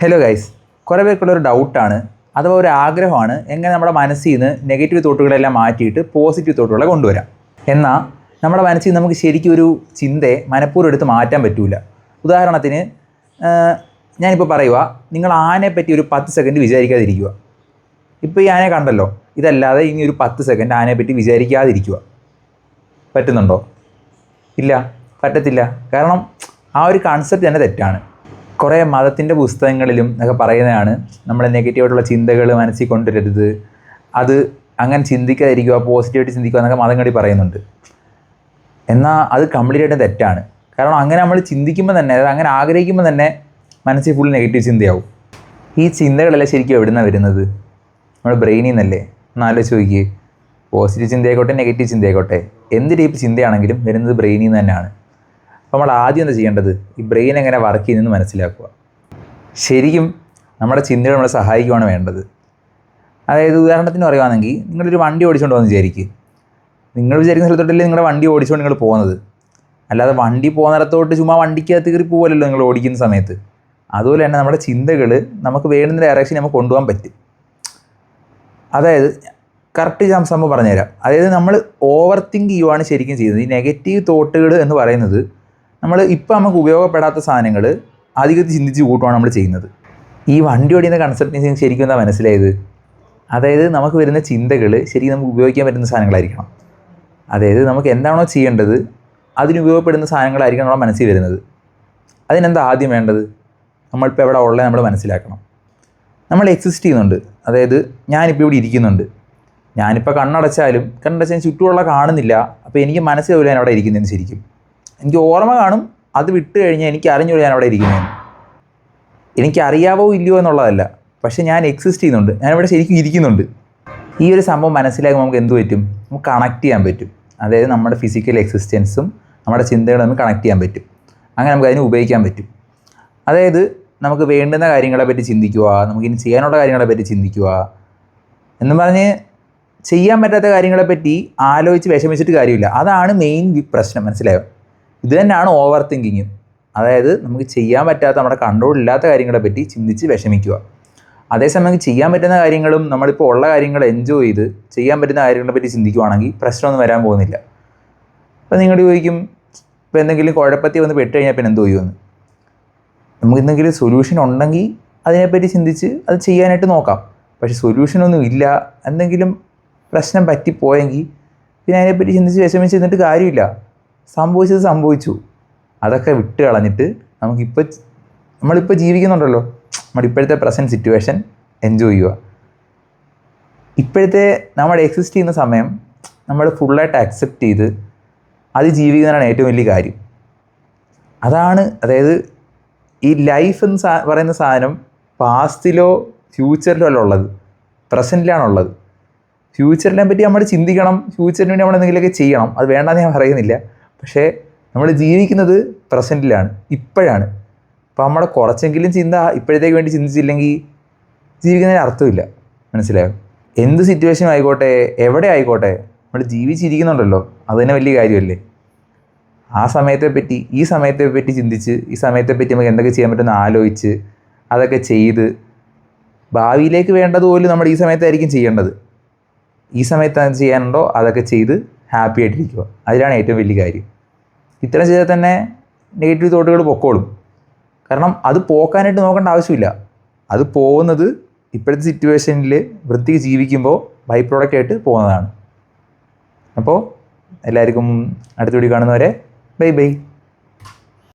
Hello guys, കുറേ പേർക്കുള്ളൊരു ഡൗട്ടാണ് അഥവാ ഒരു ആഗ്രഹമാണ് എങ്ങനെ നമ്മുടെ മനസ്സിൽ നിന്ന് നെഗറ്റീവ് തോട്ടുകളെല്ലാം മാറ്റിയിട്ട് പോസിറ്റീവ് തോട്ടുകളെ കൊണ്ടുവരാം. എന്നാൽ നമ്മുടെ മനസ്സിൽ നമുക്ക് ശരിക്കും ഒരു ചിന്തയെ മനഃപൂർവ്വം എടുത്ത് മാറ്റാൻ പറ്റില്ല. ഉദാഹരണത്തിന് ഞാനിപ്പോൾ പറയുക, നിങ്ങൾ ആനയെ പറ്റി ഒരു 10 സെക്കൻഡ് വിചാരിക്കാതിരിക്കുക. ഇപ്പോൾ ഈ ആനയെ കണ്ടല്ലോ, ഇതല്ലാതെ ഇനി ഒരു 10 സെക്കൻഡ് ആനയെ പറ്റി വിചാരിക്കാതിരിക്കുക. പറ്റുന്നുണ്ടോ? ഇല്ല, പറ്റത്തില്ല. കാരണം ആ ഒരു കൺസെപ്റ്റ് തന്നെ തെറ്റാണ്. കുറേ മതത്തിൻ്റെ പുസ്തകങ്ങളിലും ഒക്കെ പറയുന്നതാണ് നമ്മൾ നെഗറ്റീവായിട്ടുള്ള ചിന്തകൾ മനസ്സിൽ കൊണ്ടുവരരുത്, അത് അങ്ങനെ ചിന്തിക്കാതിരിക്കുക, പോസിറ്റീവായിട്ട് ചിന്തിക്കുക എന്നൊക്കെ മതങ്ങളിൽ പറയുന്നുണ്ട്. എന്നാൽ അത് കംപ്ലീറ്റ് ആയിട്ടും തെറ്റാണ്. കാരണം അങ്ങനെ നമ്മൾ ചിന്തിക്കുമ്പോൾ തന്നെ, അതായത് അങ്ങനെ ആഗ്രഹിക്കുമ്പോൾ തന്നെ മനസ്സിൽ ഫുൾ നെഗറ്റീവ് ചിന്തയാവും. ഈ ചിന്തകളെല്ലാം ശരിക്കും എവിടെ നിന്നാണ് വരുന്നത്? നമ്മുടെ ബ്രെയിനിൽ നിന്നല്ലേ? ഒന്ന് ആലോചിച്ച് നോക്കിയേ. പോസിറ്റീവ് ചിന്തയായിക്കോട്ടെ നെഗറ്റീവ് ചിന്തയായിക്കോട്ടെ, എന്ത് ടൈപ്പ് ചിന്തയാണെങ്കിലും വരുന്നത് ബ്രെയിനിൽ നിന്ന് തന്നെയാണ്. അപ്പോൾ നമ്മൾ ആദ്യം എന്താ ചെയ്യേണ്ടത്? ഈ ബ്രെയിൻ എങ്ങനെ വർക്ക് ചെയ്യുന്നതെന്ന് മനസ്സിലാക്കുക. ശരിക്കും നമ്മുടെ ചിന്തകൾ നമ്മളെ സഹായിക്കുകയാണ് വേണ്ടത്. അതായത് ഉദാഹരണത്തിന് പറയുകയാണെങ്കിൽ, നിങ്ങളൊരു വണ്ടി ഓടിച്ചുകൊണ്ട് പോകുന്ന വിചാരിക്കുക. നിങ്ങൾ വിചാരിക്കുന്ന സ്ഥലത്തോട്ടല്ലേ നിങ്ങളുടെ വണ്ടി ഓടിച്ചുകൊണ്ട് നിങ്ങൾ പോകുന്നത്. അല്ലാതെ വണ്ടി പോകുന്നിടത്തോട്ട് ചുമ്മാ വണ്ടിക്കകത്ത് കയറി പോകലല്ലോ നിങ്ങൾ ഓടിക്കുന്ന സമയത്ത്. അതുപോലെ തന്നെ നമ്മുടെ ചിന്തകൾ നമുക്ക് വേണ്ടുന്ന ഡയറക്ഷൻ നമുക്ക് കൊണ്ടുപോകാൻ പറ്റും. അതായത് കറക്റ്റ് സംഭവം പറഞ്ഞുതരാം. അതായത് നമ്മൾ ഓവർ തിങ്ക് ചെയ്യുവാണ് ശരിക്കും ചെയ്യുന്നത്. ഈ നെഗറ്റീവ് തോട്ടുകൾ എന്ന് പറയുന്നത് നമ്മൾ ഇപ്പോൾ നമുക്ക് ഉപയോഗപ്പെടാത്ത സാധനങ്ങൾ അധികത്തിൽ ചിന്തിച്ച് കൂട്ടുവാണ് നമ്മൾ ചെയ്യുന്നത്. ഈ വണ്ടി ഓടിക്കുന്ന കൺസെപ്റ്റിന് ശരിക്കും എന്താ മനസ്സിലായത്? അതായത് നമുക്ക് വരുന്ന ചിന്തകൾ ശരിക്കും നമുക്ക് ഉപയോഗിക്കാൻ പറ്റുന്ന സാധനങ്ങളായിരിക്കണം. അതായത് നമുക്ക് എന്താണോ ചെയ്യേണ്ടത് അതിന് ഉപയോഗപ്പെടുന്ന സാധനങ്ങളായിരിക്കണം നമ്മുടെ മനസ്സിൽ വരുന്നത്. അതിനെന്താ ആദ്യം വേണ്ടത്? നമ്മളിപ്പോൾ എവിടെ ഉള്ളത് നമ്മൾ മനസ്സിലാക്കണം. നമ്മൾ എക്സിസ്റ്റ് ചെയ്യുന്നുണ്ട്. അതായത് ഞാനിപ്പോൾ ഇവിടെ ഇരിക്കുന്നുണ്ട്. ഞാനിപ്പോൾ കണ്ണടച്ചാലും ചുറ്റുമുള്ള കാണുന്നില്ല. അപ്പോൾ എനിക്ക് മനസ്സിലാവില്ല ഞാൻ അവിടെ ഇരിക്കുന്നതെന്ന്. ശരിക്കും എനിക്ക് ഓർമ്മ കാണും, അത് വിട്ട് കഴിഞ്ഞാൽ എനിക്ക് അറിഞ്ഞൂടെ ഞാൻ അവിടെ ഇരിക്കുന്നതെന്ന്. എനിക്കറിയാവോ ഇല്ലയോ എന്നുള്ളതല്ല, പക്ഷേ ഞാൻ എക്സിസ്റ്റ് ചെയ്യുന്നുണ്ട്, ഞാനിവിടെ ശരിക്കും ഇരിക്കുന്നുണ്ട്. ഈ ഒരു സംഭവം മനസ്സിലാക്കുമ്പോൾ നമുക്ക് എന്ത് പറ്റും? നമുക്ക് കണക്ട് ചെയ്യാൻ പറ്റും. അതായത് നമ്മുടെ ഫിസിക്കൽ എക്സിസ്റ്റൻസും നമ്മുടെ ചിന്തകളും നമുക്ക് കണക്ട് ചെയ്യാൻ പറ്റും. അങ്ങനെ നമുക്ക് അതിനെ ഉപയോഗിക്കാൻ പറ്റും. അതായത് നമുക്ക് വേണ്ടുന്ന കാര്യങ്ങളെ പറ്റി ചിന്തിക്കുക, നമുക്കിനി ചെയ്യാനുള്ള കാര്യങ്ങളെ പറ്റി ചിന്തിക്കുക എന്നും പറഞ്ഞ് ചെയ്യാൻ പറ്റാത്ത കാര്യങ്ങളെപ്പറ്റി ആലോചിച്ച് വിഷമിച്ചിട്ട് കാര്യമില്ല. അതാണ് മെയിൻ പ്രശ്നം. മനസ്സിലായോ? ഇത് തന്നെയാണ് ഓവർ തിങ്കിങ്. അതായത് നമുക്ക് ചെയ്യാൻ പറ്റാത്ത, നമ്മുടെ കൺട്രോൾ ഇല്ലാത്ത കാര്യങ്ങളെപ്പറ്റി ചിന്തിച്ച് വിഷമിക്കുക. അതേസമയം ചെയ്യാൻ പറ്റുന്ന കാര്യങ്ങളും നമ്മളിപ്പോൾ ഉള്ള കാര്യങ്ങൾ എൻജോയ് ചെയ്ത് ചെയ്യാൻ പറ്റുന്ന കാര്യങ്ങളെപ്പറ്റി ചിന്തിക്കുവാണെങ്കിൽ പ്രശ്നമൊന്നും വരാൻ പോകുന്നില്ല. അപ്പോൾ നിങ്ങൾ ചോദിക്കും, ഇപ്പോൾ എന്തെങ്കിലും കുഴപ്പത്തിൽ വന്ന് പെട്ട് കഴിഞ്ഞാൽ പിന്നെ എന്തോ ചെയ്യുമെന്ന്. നമുക്ക് എന്തെങ്കിലും സൊല്യൂഷൻ ഉണ്ടെങ്കിൽ അതിനെപ്പറ്റി ചിന്തിച്ച് അത് ചെയ്യാനായിട്ട് നോക്കാം. പക്ഷേ സൊല്യൂഷനൊന്നും ഇല്ല, എന്തെങ്കിലും പ്രശ്നം പറ്റിപ്പോയെങ്കിൽ പിന്നെ അതിനെപ്പറ്റി ചിന്തിച്ച് വിഷമിച്ച് നിന്നിട്ട് കാര്യമില്ല. സംഭവിച്ചത് സംഭവിച്ചു. അതൊക്കെ വിട്ട് കളഞ്ഞിട്ട് നമ്മളിപ്പോൾ ജീവിക്കുന്നുണ്ടല്ലോ, നമ്മുടെ ഇപ്പോഴത്തെ പ്രസൻറ്റ് സിറ്റുവേഷൻ എൻജോയ് ചെയ്യുക. ഇപ്പോഴത്തെ നമ്മൾ എക്സിസ്റ്റ് ചെയ്യുന്ന സമയം നമ്മൾ ഫുള്ളായിട്ട് അക്സെപ്റ്റ് ചെയ്ത് അത് ജീവിക്കുന്നതാണ് ഏറ്റവും വലിയ കാര്യം. അതാണ്, അതായത് ഈ ലൈഫ് എന്ന് പറയുന്ന സാധനം പാസ്റ്റിലോ ഫ്യൂച്ചറിലോ അല്ല ഉള്ളത്, പ്രസൻറ്റിലാണുള്ളത്. ഫ്യൂച്ചറിനെ പറ്റി നമ്മൾ ചിന്തിക്കണം, ഫ്യൂച്ചറിന് വേണ്ടി നമ്മൾ എന്തെങ്കിലുമൊക്കെ ചെയ്യണം, അത് വേണ്ടെന്ന് ഞാൻ പറയുന്നില്ല. പക്ഷേ നമ്മൾ ജീവിക്കുന്നത് പ്രസൻറ്റിലാണ്, ഇപ്പോഴാണ്. അപ്പോൾ നമ്മുടെ കുറച്ചെങ്കിലും ചിന്ത ഇപ്പോഴത്തേക്ക് വേണ്ടി ചിന്തിച്ചില്ലെങ്കിൽ ജീവിക്കുന്നതിന് അർത്ഥമില്ല. മനസ്സിലായോ? എന്ത് സിറ്റുവേഷൻ ആയിക്കോട്ടെ, എവിടെ ആയിക്കോട്ടെ, നമ്മൾ ജീവിച്ചിരിക്കുന്നുണ്ടല്ലോ, അത് തന്നെ വലിയ കാര്യമല്ലേ. ആ സമയത്തെപ്പറ്റി, ഈ സമയത്തെപ്പറ്റി ചിന്തിച്ച്, ഈ സമയത്തെപ്പറ്റി നമുക്ക് എന്തൊക്കെ ചെയ്യാൻ പറ്റുമെന്ന് ആലോചിച്ച് അതൊക്കെ ചെയ്ത് ഭാവിയിലേക്ക് വേണ്ടതുപോലും നമ്മൾ ഈ സമയത്തായിരിക്കും ചെയ്യേണ്ടത്. ഈ സമയത്ത് അത് ചെയ്യാനുണ്ടോ അതൊക്കെ ചെയ്ത് ഹാപ്പി ആയിട്ടിരിക്കുക. അതിലാണ് ഏറ്റവും വലിയ കാര്യം. ഇത്രയും ചെയ്താൽ തന്നെ നെഗറ്റീവ് തോട്ടുകൾ പൊക്കോളും. കാരണം അത് പോക്കാനായിട്ട് നോക്കേണ്ട ആവശ്യമില്ല. അത് പോകുന്നത് ഇപ്പോഴത്തെ സിറ്റുവേഷനിൽ വൃത്തിക്ക് ജീവിക്കുമ്പോൾ ബൈ പ്രോഡക്റ്റ് ആയിട്ട് പോകുന്നതാണ്. അപ്പോൾ എല്ലാവർക്കും അടുത്ത വീഡിയോ കാണുന്നവരെ ബൈ ബൈ.